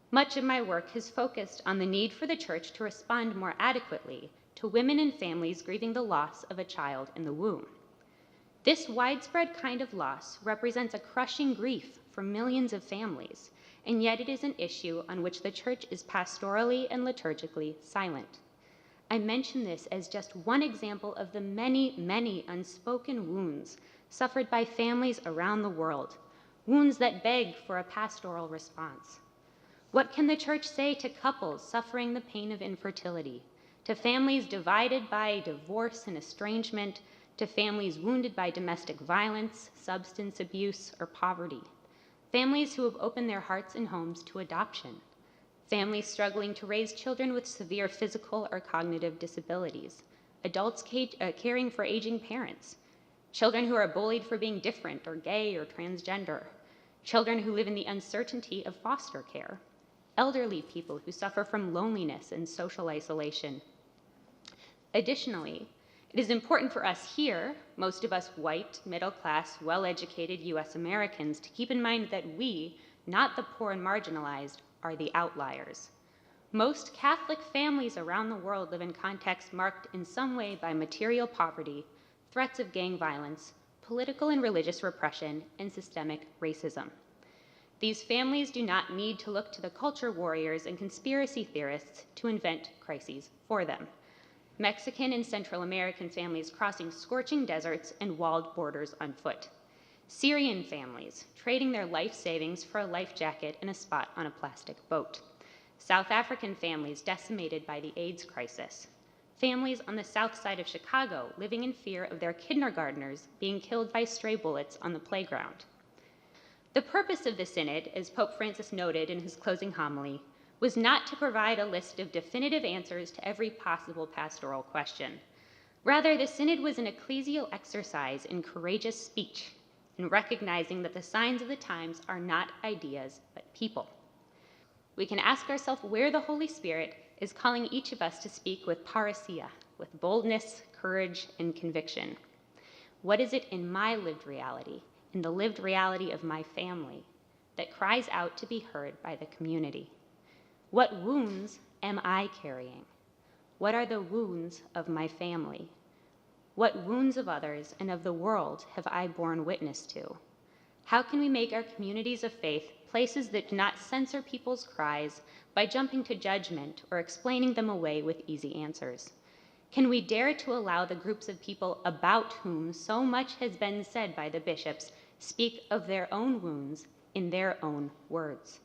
Much of my work has focused on the need for the Church to respond more adequately to women and families grieving the loss of a child in the womb. This widespread kind of loss represents a crushing grief for millions of families, and yet it is an issue on which the Church is pastorally and liturgically silent. I mention this as just one example of the many, many unspoken wounds suffered by families around the world, wounds that beg for a pastoral response. What can the Church say to couples suffering the pain of infertility, to families divided by divorce and estrangement, to families wounded by domestic violence, substance abuse, or poverty, families who have opened their hearts and homes to adoption, families struggling to raise children with severe physical or cognitive disabilities, adults caring for aging parents, children who are bullied for being different or gay or transgender, children who live in the uncertainty of foster care, elderly people who suffer from loneliness and social isolation. Additionally, it is important for us here, most of us white, middle-class, well-educated US Americans, to keep in mind that we, not the poor and marginalized, are the outliers. Most Catholic families around the world live in contexts marked in some way by material poverty, threats of gang violence, political and religious repression, and systemic racism. These families do not need to look to the culture warriors and conspiracy theorists to invent crises for them. Mexican and Central American families crossing scorching deserts and walled borders on foot. Syrian families trading their life savings for a life jacket and a spot on a plastic boat. South African families decimated by the AIDS crisis. Families on the south side of Chicago living in fear of their kindergartners being killed by stray bullets on the playground. The purpose of the Synod, as Pope Francis noted in his closing homily, was not to provide a list of definitive answers to every possible pastoral question. Rather, the Synod was an ecclesial exercise in courageous speech, in recognizing that the signs of the times are not ideas, but people. We can ask ourselves where the Holy Spirit is calling each of us to speak with parousia, with boldness, courage, and conviction. What is it in my lived reality, in the lived reality of my family, that cries out to be heard by the community? What wounds am I carrying? What are the wounds of my family? What wounds of others and of the world have I borne witness to? How can we make our communities of faith places that do not censor people's cries by jumping to judgment or explaining them away with easy answers? Can we dare to allow the groups of people about whom so much has been said by the bishops speak of their own wounds in their own words?